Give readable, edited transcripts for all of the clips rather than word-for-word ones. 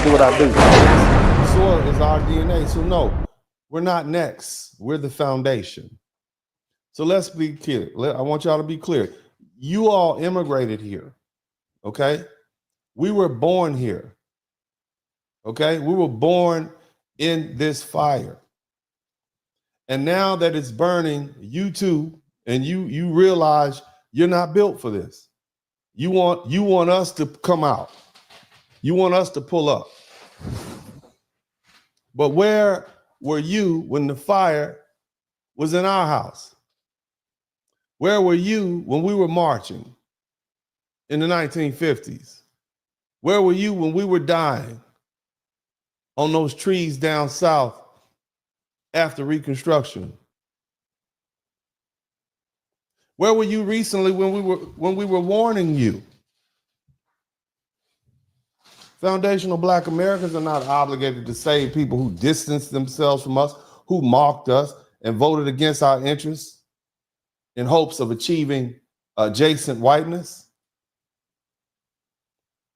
I do what I do. Soil is our DNA. So no, we're not next. We're the foundation. So let's be clear. I want y'all to be clear. You all immigrated here, okay? We were born here, okay? We were born in this fire. And now that it's burning, you too, and you realize you're not built for this. You want us to come out. You want us to pull up. But where were you when the fire was in our house? Where were you when we were marching in the 1950s? Where were you when we were dying on those trees down south after Reconstruction? Where were you recently when we were warning you? Foundational Black Americans are not obligated to save people who distanced themselves from us, who mocked us and voted against our interests in hopes of achieving adjacent whiteness.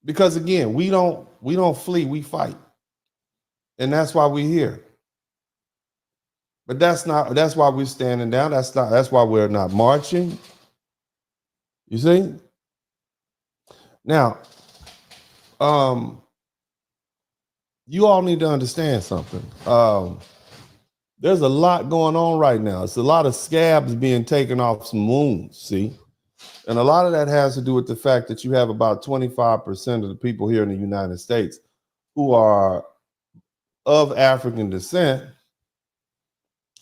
Because again, we don't flee, we fight. And that's why we're here. But that's why we're standing down. That's why we're not marching. You see? Now, you all need to understand something. There's a lot going on right now. It's a lot of scabs being taken off some wounds, see? And a lot of that has to do with the fact that you have about 25% of the people here in the United States who are of African descent,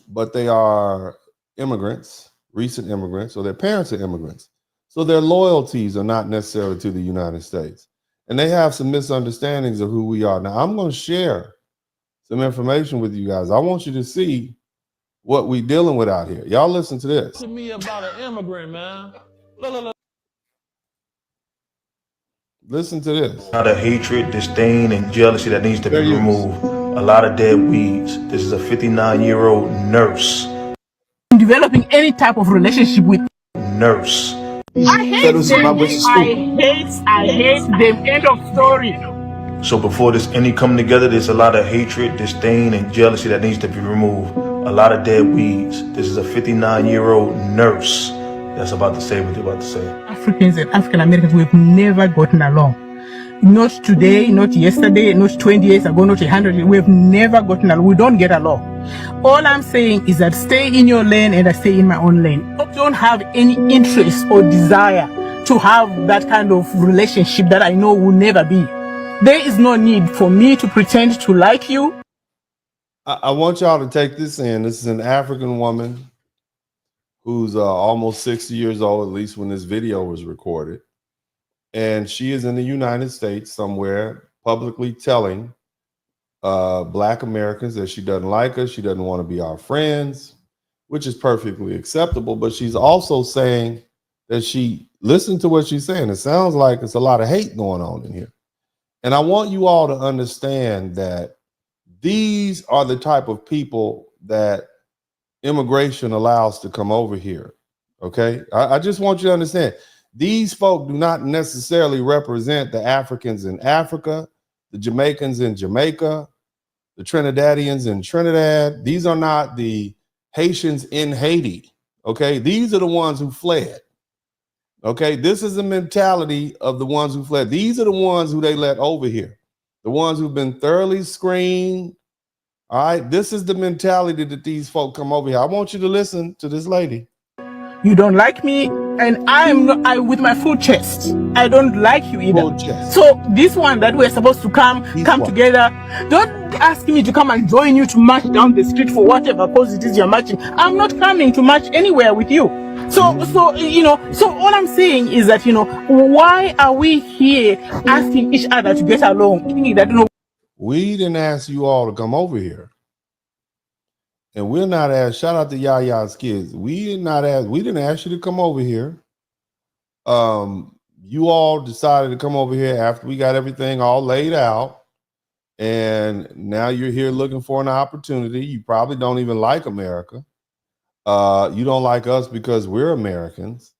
but they are immigrants, recent immigrants, or their parents are immigrants. So their loyalties are not necessarily to the United States. And they have some misunderstandings of who we are. Now, I'm going to share some information with you guys. I want you to see what we're dealing with out here. Y'all listen to this. To me about an immigrant, man. Look. Listen to this. A lot of hatred, disdain, and jealousy that needs to be removed. A lot of dead weeds. This is a 59-year-old nurse. Developing any type of relationship with nurse. I hate them. I hate them. End of story. So before this any come together, there's a lot of hatred, disdain, and jealousy that needs to be removed. A lot of dead weeds. This is a 59-year-old nurse that's about to say what they're about to say. Africans and African Americans, we've never gotten along. Not today, not yesterday, not 20 years ago, not 100 years. We've never gotten along. We don't get along. All I'm saying is that stay in your lane and I stay in my own lane. I don't have any interest or desire to have that kind of relationship that I know will never be. There is no need for me to pretend to like you. I want y'all to take this in. This is an African woman who's almost 60 years old, at least when this video was recorded. And she is in the United States somewhere publicly telling Black Americans that she doesn't like us, she doesn't want to be our friends, which is perfectly acceptable. But she's also saying that listen to what she's saying. It sounds like it's a lot of hate going on in here. And I want you all to understand that these are the type of people that immigration allows to come over here. Okay. I just want you to understand. These folk do not necessarily represent the Africans in Africa, the Jamaicans in Jamaica, the Trinidadians in Trinidad. These are not the Haitians in Haiti. Okay. These are the ones who fled. Okay. This is the mentality of the ones who fled. These are the ones who they let over here. The ones who've been thoroughly screened. All right. This is the mentality that these folk come over here. I want you to listen to this lady. You don't like me, and I with my full chest. I don't like you either. So this one that we're supposed to come together, don't ask me to come and join you to march down the street for whatever cause it is you're marching. I'm not coming to march anywhere with you. So all I'm saying is that, why are we here asking each other to get along? We didn't ask you all to come over here. And we're not asked, shout out to Yaya's kids. We didn't ask you to come over here. You all decided to come over here after we got everything all laid out. And now you're here looking for an opportunity. You probably don't even like America. You don't like us because we're Americans.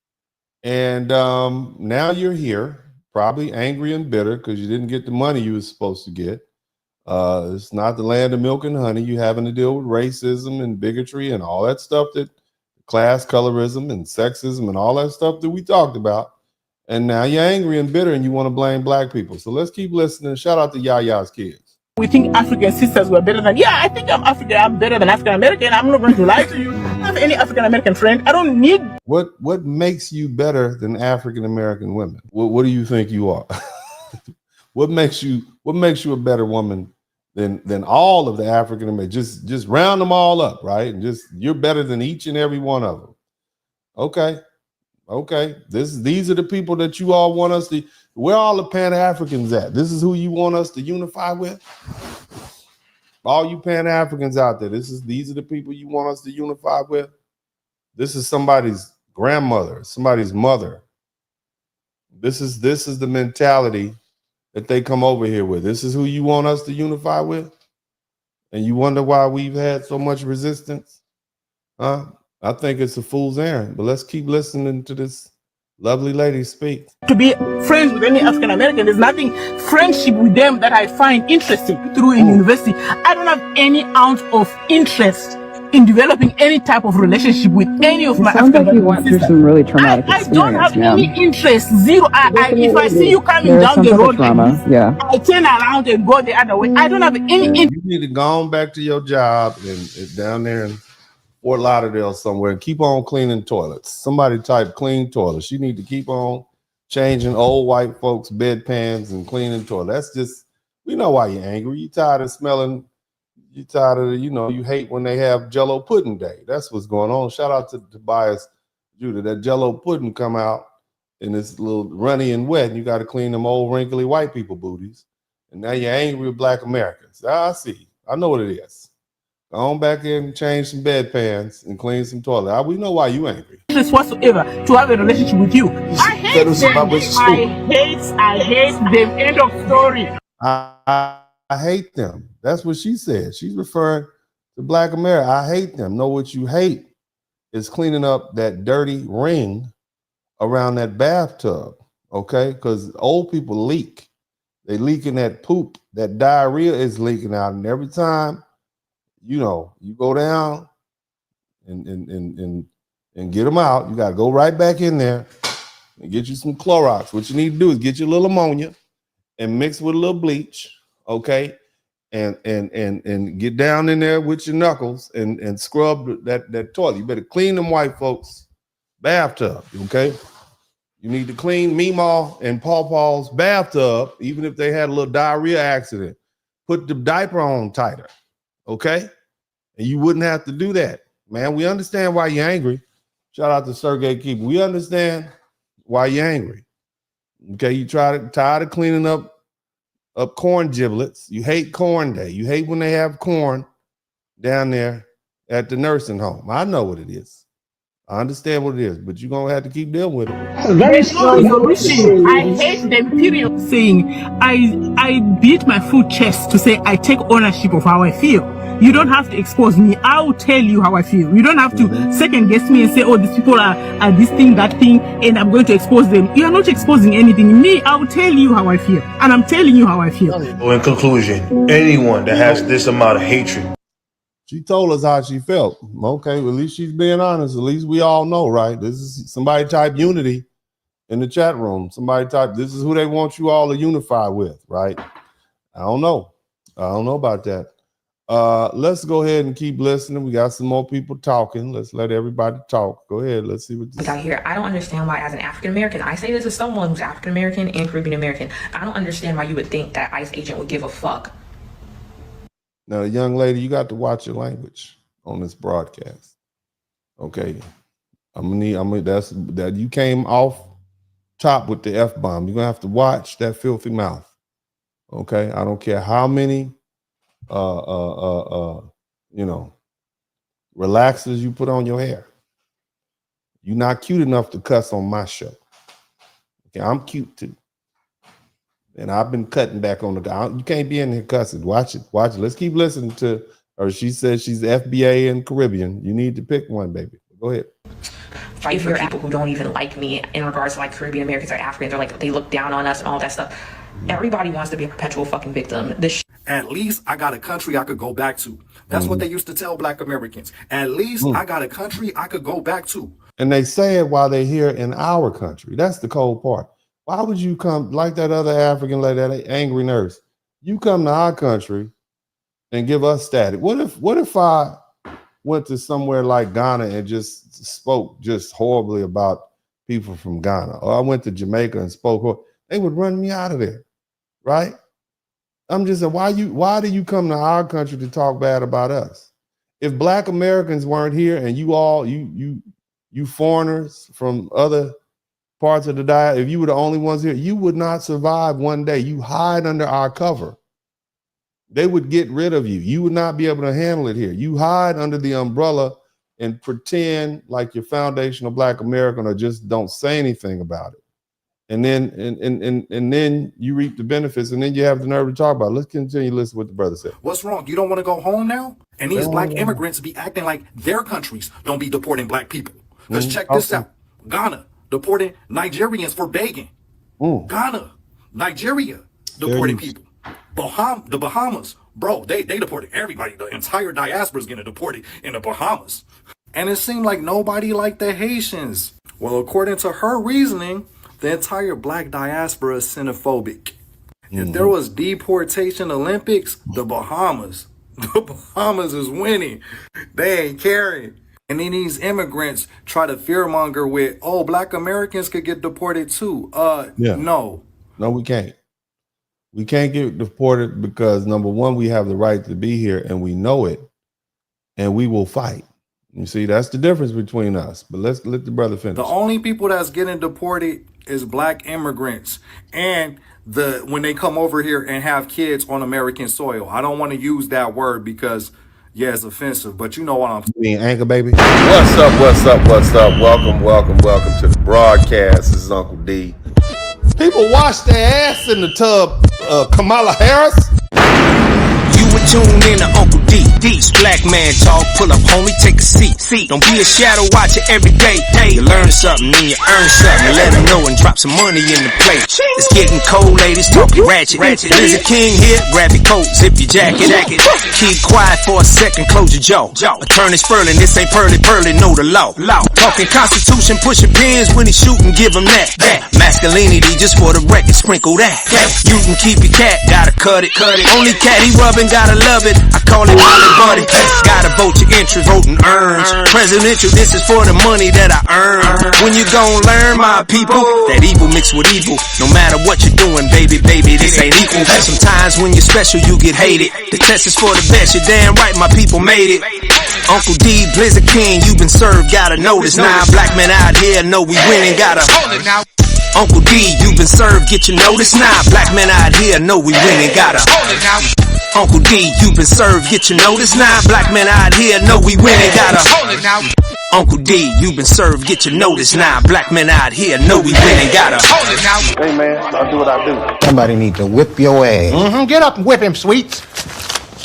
And now you're here, probably angry and bitter because you didn't get the money you were supposed to get. It's not the land of milk and honey. You're having to deal with racism and bigotry and all that stuff, that class colorism and sexism and all that stuff that we talked about. And now you're angry and bitter and you want to blame black people. So let's keep listening. Shout out to Yaya's kids. We think African sisters were better than, I think I'm African. I'm better than African American. I'm not going to lie to you. I don't have any African American friend. I don't need. What makes you better than African American women? What do you think you are? What makes you a better woman than all of the African Americans? Just round them all up, right? And just, you're better than each and every one of them. Okay. These are the people that you all want us to. Where all the Pan-Africans at? This is who you want us to unify with? All you Pan-Africans out there, these are the people you want us to unify with? This is somebody's grandmother, somebody's mother. This is the mentality that they come over here with. This is who you want us to unify with? And you wonder why we've had so much resistance? I think it's a fool's errand, but let's keep listening to this lovely lady speak. To be friends with any African American, there's nothing friendship with them that I find interesting through in university. I don't have any ounce of interest in developing any type of relationship with any of my African American sisters. You went through some really traumatic experience. I don't have any interest, zero. If I see you coming down the road, I turn around and go the other way. I don't have any interest. You need to go on back to your job and down there in Fort Lauderdale somewhere and keep on cleaning toilets. Somebody type clean toilets. You need to keep on changing old white folks' bedpans and cleaning toilets. That's just, we know why you're angry. You're tired of smelling, you're tired of, you hate when they have Jell-O pudding day. That's what's going on. Shout out to Tobias Judah. That Jell-O pudding come out and it's a little runny and wet, and you got to clean them old wrinkly white people booties. And now you're angry with black Americans. I see. I know what it is. Go on back in and change some bedpans and clean some toilet. We know why you angry. Whatsoever to have a relationship with you. I hate them. I hate them. End of story. I hate them. That's what she said. She's referring to black America. I hate them. Know what you hate is cleaning up that dirty ring around that bathtub. Okay? Because old people leak. They leak in that poop. That diarrhea is leaking out. And every time you go down and get them out, you got to go right back in there and get you some Clorox. What you need to do is get you a little ammonia and mix with a little bleach, okay? And get down in there with your knuckles and scrub that toilet. You better clean them white folks' bathtub, okay? You need to clean Meemaw and Paw Paw's bathtub, even if they had a little diarrhea accident. Put the diaper on tighter. Okay, and you wouldn't have to do that, man. We understand why you're angry. Shout out to Sergey Keeper. We understand why you're angry. Okay, you tired of cleaning up corn giblets. You hate corn day. You hate when they have corn down there at the nursing home. I know what it is. I understand what it is, but you're gonna have to keep dealing with it. Very strong resolution. I hate them, period. Saying I beat my full chest to say I take ownership of how I feel. You don't have to expose me. I will tell you how I feel. You don't have to second guess me and say, oh, these people are this thing, that thing, and I'm going to expose them. You are not exposing anything. Me, I will tell you how I feel. And I'm telling you how I feel. So in conclusion, anyone that has this amount of hatred. She told us how she felt. Okay, well, at least she's being honest. At least we all know, right? This is somebody type unity in the chat room. Somebody type, this is who they want you all to unify with, right? I don't know about that. Let's go ahead and keep listening. We got some more people talking. Let's let everybody talk. Go ahead. Let's see what this out here. I don't understand why, as an African American, I say this as someone who's African American and Caribbean American, I don't understand why you would think that ICE agent would give a fuck. Now, young lady, you got to watch your language on this broadcast. Okay, that you came off top with the F-bomb. You're gonna have to watch that filthy mouth. Okay, I don't care how many relaxers you put on your hair. You're not cute enough to cuss on my show. Okay, I'm cute too. And I've been cutting back on the guy. You can't be in here cussing. Watch it. Let's keep listening to her. She says she's FBA and Caribbean. You need to pick one, baby. Go ahead. Fight for people who don't even like me in regards to like Caribbean Americans or Africans, or like they look down on us and all that stuff. Everybody wants to be a perpetual fucking victim. At least I got a country I could go back to. That's what they used to tell Black Americans. At least I got a country I could go back to. And they say it while they're here in our country. That's the cold part. Why would you come like that other African lady, that angry nurse? You come to our country and give us status. What if I went to somewhere like Ghana and just spoke just horribly about people from Ghana? Or I went to Jamaica and spoke, they would run me out of there, right? I'm just saying, why do you come to our country to talk bad about us? If Black Americans weren't here and you foreigners from other parts of the diet, if you were the only ones here, you would not survive one day. You hide under our cover. They would get rid of you. You would not be able to handle it here. You hide under the umbrella and pretend like you're foundational Black American, or just don't say anything about it. And then and then you reap the benefits, and then you have the nerve to talk about it. Let's continue to listen to what the brother said. What's wrong? You don't want to go home now? And these Black immigrants be acting like their countries don't be deporting Black people. Because check this out. Ghana deporting Nigerians for begging. Ghana, Nigeria deporting people. The Bahamas, bro, they deported everybody. The entire diaspora is getting deported in the Bahamas. And it seemed like nobody liked the Haitians. Well, according to her reasoning, the entire Black diaspora is xenophobic. If there was deportation Olympics, the Bahamas is winning. They ain't caring. And then these immigrants try to fearmonger with, oh, Black Americans could get deported too. No, we can't. We can't get deported because, number one, we have the right to be here and we know it, and we will fight. You see, that's the difference between us. But let's let the brother finish. The only people that's getting deported is Black immigrants, and when they come over here and have kids on American soil. I don't want to use that word because, yeah, it's offensive, but you know what I'm saying. Anchor baby. What's up? Welcome to the broadcast. This is Uncle D. People wash their ass in the tub, Kamala Harris. You would tune in to Uncle D. Black man talk, pull up, homie, take a seat. Don't be a shadow watcher every day. You learn something, then you earn something. Let them know and drop some money in the plate. It's getting cold, ladies, talking ratchet. There's a king here, grab your coat, zip your jacket. Keep quiet for a second, close your jaw. Attorney Spurling, this ain't pearly, know the law. Talking Constitution, pushing pins when he shooting, give him that. Masculinity, just for the record, sprinkle that. You can keep your cat, gotta cut it. Only cat he rubbing, gotta love it. I call it Holly Buddy. Gotta vote your interest, voting earns. Presidential, this is for the money that I earn. When you gon' learn, my people, that evil mixed with evil. No matter what you're doing, baby, this ain't equal. Sometimes when you're special, you get hated. The test is for the best, you're damn right, my people made it. Uncle D, Blizzard King, you've been served, gotta notice. Now Black men out here know we winning, gotta hold it now. Uncle D, you've been served, get your notice. Now Black men out here know we winning, gotta hold it now. Uncle D, you've been served, get your notice. Now Black men out here know we winning, gotta hold it now. Uncle D, you've been served, get your notice. Now Black men out here know we winning, gotta hold it now. Hey man, I'll do what I do. Somebody need to whip your ass. Get up and whip him, Sweets.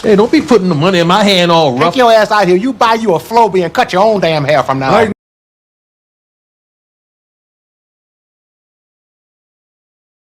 Hey, don't be putting the money in my hand all rough. Take your ass out here. You buy you a Floby and cut your own damn hair from now on.